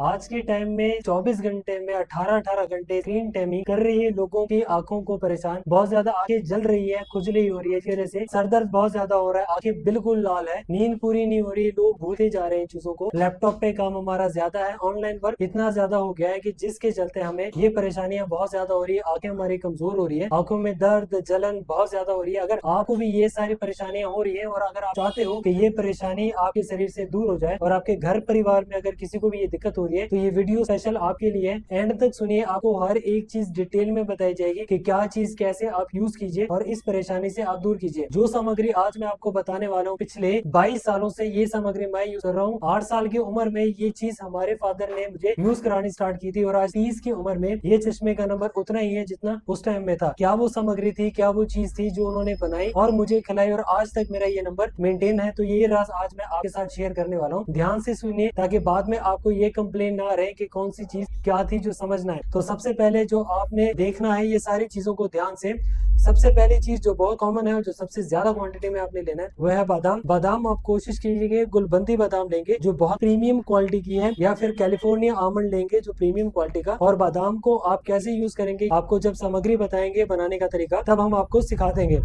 आज के टाइम में 24 घंटे में 18-18 घंटे स्क्रीन टाइमिंग कर रही है लोगों की आंखों को परेशान। बहुत ज्यादा आंखें जल रही है, खुजली हो रही है चेहरे से, सर दर्द बहुत ज्यादा हो रहा है, आंखें बिल्कुल लाल है, नींद पूरी नहीं हो रही, लोग भूलते जा रहे हैं चीजों को। लैपटॉप पे काम हमारा ज्यादा है, ऑनलाइन वर्क इतना ज्यादा हो गया है कि जिसके चलते हमें ये परेशानियां बहुत ज्यादा हो रही है। आंखें हमारी कमजोर हो रही है, आंखों में दर्द जलन बहुत ज्यादा हो रही है। अगर आपको भी ये सारी परेशानियां हो रही है और अगर आप चाहते हो कि ये परेशानी आपके शरीर से दूर हो जाए और आपके घर परिवार में अगर किसी को भी ये दिक्कत हो रही है, तो ये वीडियो स्पेशल आपके लिए। एंड तक सुनिए, आपको हर एक चीज डिटेल में बताई जाएगी कि क्या चीज कैसे आप यूज कीजिए और इस परेशानी से आप दूर कीजिए। जो सामग्री आज मैं आपको बताने वाला हूँ, पिछले 22 सालों से ये सामग्री मैं यूज कर रहा हूँ। 8 साल की उम्र में ये चीज हमारे फादर ने मुझे यूज करानी स्टार्ट की थी और आज 30 की उम्र में ये चश्मे का नंबर उतना ही है जितना उस टाइम में था। क्या वो सामग्री थी, क्या वो चीज थी जो उन्होंने बनाई और मुझे खिलाई और आज तक मेरा ये नंबर मेंटेन है। तो ये राज आज मैं आपके साथ शेयर करने वाला हूँ। ध्यान से सुनिए ताकि बाद में आपको ये कंप्लेन ना रहे कि कौन सी चीज क्या थी, जो समझना है। तो सबसे पहले जो आपने देखना है, ये सारी चीजों को ध्यान से। सबसे पहली चीज जो बहुत कॉमन है और जो सबसे ज्यादा क्वांटिटी में आपने लेना है वह है बादाम। बादाम आप कोशिश कीजिएगा गुलबंदी बादाम लेंगे जो बहुत प्रीमियम क्वालिटी की है, या फिर कैलिफोर्निया आमंड लेंगे जो प्रीमियम क्वालिटी का। और बादाम को आप कैसे यूज करेंगे, आपको जब सामग्री बताएंगे बनाने का तरीका, तब हम आपको सिखा देंगे।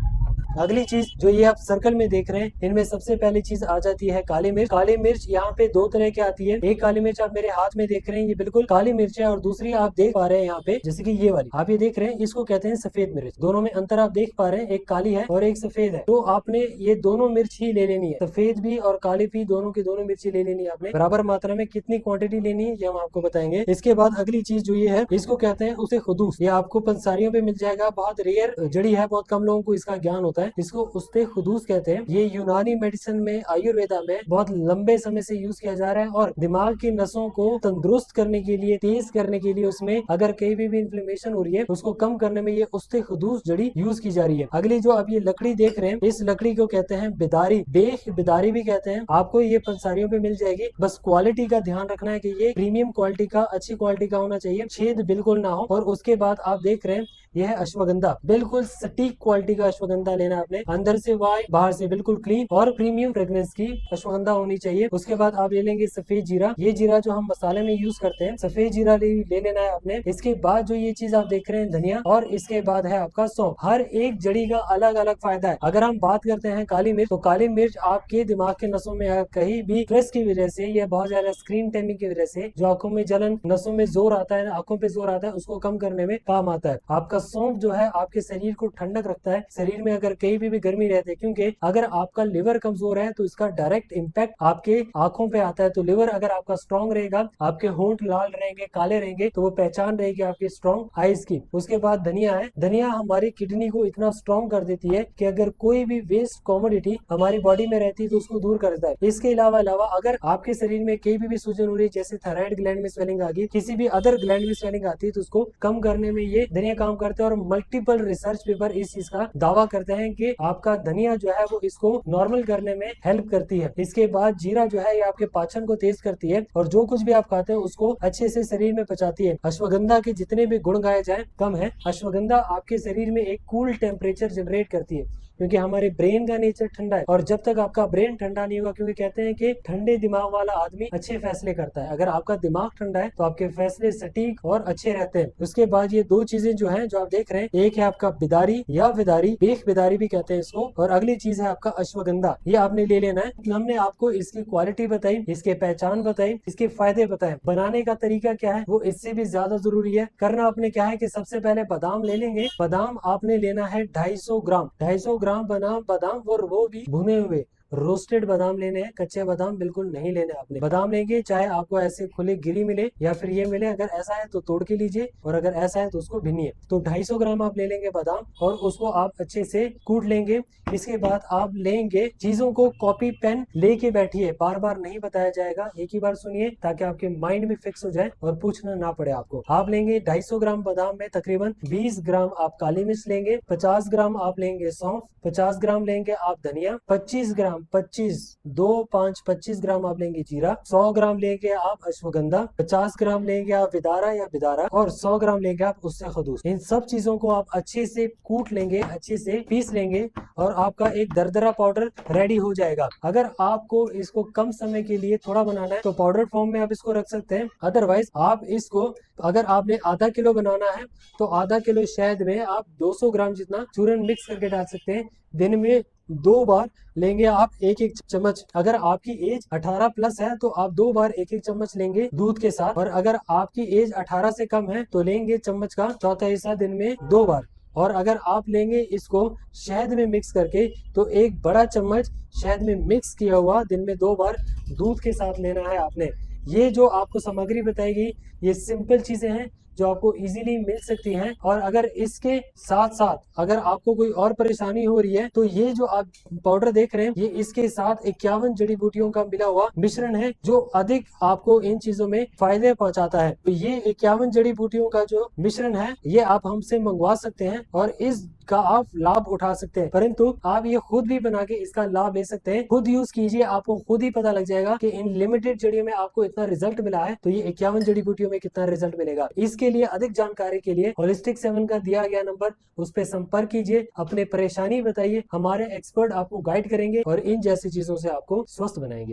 अगली चीज जो ये आप सर्कल में देख रहे हैं, इनमें सबसे पहली चीज आ जाती है काली मिर्च। काली मिर्च यहाँ पे दो तरह की आती है। एक काली मिर्च आप मेरे हाथ में देख रहे हैं, ये बिल्कुल काली मिर्च है, और दूसरी आप देख पा रहे हैं यहाँ पे, जैसे कि ये वाली आप ये देख रहे हैं, इसको कहते हैं सफेद मिर्च। दोनों में अंतर आप देख पा रहे हैं, एक काली है और एक सफेद है। तो आपने ये दोनों मिर्च ही ले लेनी है, सफेद भी और काली भी, दोनों की दोनों मिर्ची ले लेनी है आपने। बराबर मात्रा में कितनी क्वांटिटी लेनी है ये हम आपको बताएंगे। इसके बाद अगली चीज जो ये है, इसको कहते हैं उसे खुदूस। ये आपको पंसारियों पे मिल जाएगा, बहुत रेयर जड़ी है, बहुत कम लोगों को इसका ज्ञान होता है। इसको उस्ते खुदूस कहते हैं। ये यूनानी मेडिसिन में, आयुर्वेदा में बहुत लंबे समय से यूज किया जा रहा है और दिमाग की नसों को तंदुरुस्त करने के लिए, तेज करने के लिए, उसमें अगर कहीं भी इन्फ्लेमेशन हो रही है उसको कम करने में ये उस्ते खुदूस जड़ी यूज की जा रही है। अगली जो आप ये लकड़ी देख रहे हैं, इस लकड़ी को कहते हैं बिदारी। बेख बिदारी भी कहते हैं। आपको ये पंसारियों पे मिल जाएगी। बस क्वालिटी का ध्यान रखना है कि ये प्रीमियम क्वालिटी का, अच्छी क्वालिटी का होना चाहिए, छेद बिल्कुल ना हो। और उसके बाद आप देख रहे हैं यह है अश्वगंधा। बिल्कुल सटीक क्वालिटी का अश्वगंधा लेना आपने, अंदर से वाइट बाहर से बिल्कुल क्लीन और प्रीमियम फ्रेग्रेंस की अश्वगंधा होनी चाहिए। उसके बाद आप ले लेंगे सफेद जीरा। ये जीरा जो हम मसाले में यूज करते हैं, सफेद जीरा ले लेना है आपने। इसके बाद जो ये चीज आप देख रहे हैं धनिया, और इसके बाद है आपका सौंफ। हर एक जड़ी का अलग अलग फायदा है। अगर हम बात करते हैं काली मिर्च, तो काली मिर्च आपके दिमाग के नसों में अगर कहीं भी स्ट्रेस की वजह से या बहुत ज्यादा स्क्रीन टाइमिंग की वजह से जो आंखों में जलन, नसों में जोर आता है, आंखों पे जोर आता है, उसको कम करने में काम आता है। आपका सौंफ जो है आपके शरीर को ठंडक रखता है। शरीर में अगर कहीं भी गर्मी रहती है, क्योंकि अगर आपका लिवर कमजोर है तो इसका डायरेक्ट इम्पैक्ट आपके आंखों पे आता है। तो लिवर अगर आपका स्ट्रांग रहेगा, आपके होंठ लाल रहेंगे, काले रहेंगे, तो वो पहचान रहेगी आपकी स्ट्रांग आईज की। उसके बाद धनिया है। धनिया हमारी किडनी को इतना स्ट्रांग कर देती है कि अगर कोई भी वेस्ट कॉमोडिटी हमारी बॉडी में रहती है तो उसको दूर करता है। इसके अलावा अगर आपके शरीर में कहीं भी सूजन हो रही है, जैसे थायराइड ग्लैंड में स्वेलिंग आ गई, किसी भी अदर ग्लैंड में स्वेलिंग आती है, तो उसको कम करने में ये धनिया काम करता है। और मल्टीपल रिसर्च पेपर इस चीज का दावा करते हैं कि आपका धनिया जो है वो इसको नॉर्मल करने में हेल्प करती है। इसके बाद जीरा जो है ये आपके पाचन को तेज करती है और जो कुछ भी आप खाते हैं उसको अच्छे से शरीर में पचाती है। अश्वगंधा के जितने भी गुण गाए जाए कम है। अश्वगंधा आपके शरीर में एक कूल टेम्परेचर जनरेट करती है, क्योंकि हमारे ब्रेन का नेचर ठंडा है, और जब तक आपका ब्रेन ठंडा नहीं होगा, क्योंकि कहते हैं कि ठंडे दिमाग वाला आदमी अच्छे फैसले करता है। अगर आपका दिमाग ठंडा है तो आपके फैसले सटीक और अच्छे रहते हैं। उसके बाद ये दो चीजें जो हैं, जो आप देख रहे हैं, एक है आपका बिदारी या विदारी, बेख बिदारी भी कहते हैं इसको, और अगली चीज है आपका अश्वगंधा। ये आपने ले लेना है। हमने आपको इसकी क्वालिटी बताई, इसके पहचान बताई, इसके फायदे बताए। बनाने का तरीका क्या है वो इससे भी ज्यादा जरूरी है। करना आपने क्या है कि सबसे पहले बादाम ले लेंगे। बादाम आपने लेना है 250 ग्राम। 250 ग्राम बादाम, और वो भी भुने हुए रोस्टेड बादाम लेने हैं। कच्चे बादाम बिल्कुल नहीं लेने आपने। बादाम लेंगे, चाहे आपको ऐसे खुले गिरी मिले या फिर ये मिले, अगर ऐसा है तो तोड़ के लीजिए और अगर ऐसा है तो उसको भिनिए। तो 250 ग्राम आप ले लेंगे बादाम और उसको आप अच्छे से कूट लेंगे। इसके बाद आप लेंगे, चीजों को कॉपी पेन लेके बैठिए, बार बार नहीं बताया जाएगा, एक ही बार सुनिए ताकि आपके माइंड में फिक्स हो जाए और पूछना ना पड़े आपको। आप लेंगे 250 ग्राम बादाम में तकरीबन 20 ग्राम आप काली मिर्च लेंगे, 50 ग्राम आप लेंगे सौंफ, 50 ग्राम लेंगे आप धनिया, 25 ग्राम ग्राम 25 ग्राम आप लेंगे जीरा, 100 ग्राम लेंगे आप अश्वगंधा, 50 ग्राम लेंगे आप विदारा या विदारा, और 100 ग्राम लेंगे आप उससे खदूस। इन सब चीजों को आप अच्छे से कूट लेंगे, अच्छे से पीस लेंगे और आपका एक दरदरा पाउडर रेडी हो जाएगा। अगर आपको इसको कम समय के लिए थोड़ा बनाना है तो पाउडर फॉर्म में आप इसको रख सकते हैं। अदरवाइज आप इसको, अगर आपने आधा किलो बनाना है तो आधा किलो शहद में आप 200 ग्राम जितना चूरन मिक्स करके डाल सकते हैं। दिन में 2 बार लेंगे आप एक एक चम्मच। अगर आपकी एज 18 प्लस है तो आप 2 बार एक एक चम्मच लेंगे दूध के साथ, और अगर आपकी एज 18 से कम है तो लेंगे चम्मच का चौथा हिस्सा दिन में 2 बार। और अगर आप लेंगे इसको शहद में मिक्स करके तो एक बड़ा चम्मच शहद में मिक्स किया हुआ दिन में 2 बार दूध के साथ लेना है आपने। ये जो आपको सामग्री बताई गई ये सिंपल चीजें हैं जो आपको इजीली मिल सकती हैं। और अगर इसके साथ साथ अगर आपको कोई और परेशानी हो रही है तो ये जो आप पाउडर देख रहे हैं ये इसके साथ 51 जड़ी बूटियों का मिला हुआ मिश्रण है जो अधिक आपको इन चीजों में फायदे पहुंचाता है। तो ये 51 जड़ी बूटियों का जो मिश्रण है ये आप हमसे मंगवा सकते हैं और इसका आप लाभ उठा सकते हैं, परंतु आप ये खुद भी बना के इसका लाभ ले सकते हैं। खुद यूज कीजिए, आपको खुद ही पता लग जाएगा कि इन लिमिटेड जड़ियों में आपको इतना रिजल्ट मिला है तो ये 51 जड़ी बूटियों में कितना रिजल्ट मिलेगा। इसके लिए अधिक जानकारी के लिए होलिस्टिक 7 का दिया गया नंबर उस पर संपर्क कीजिए, अपने परेशानी बताइए, हमारे एक्सपर्ट आपको गाइड करेंगे और इन जैसी चीजों से आपको स्वस्थ बनाएंगे।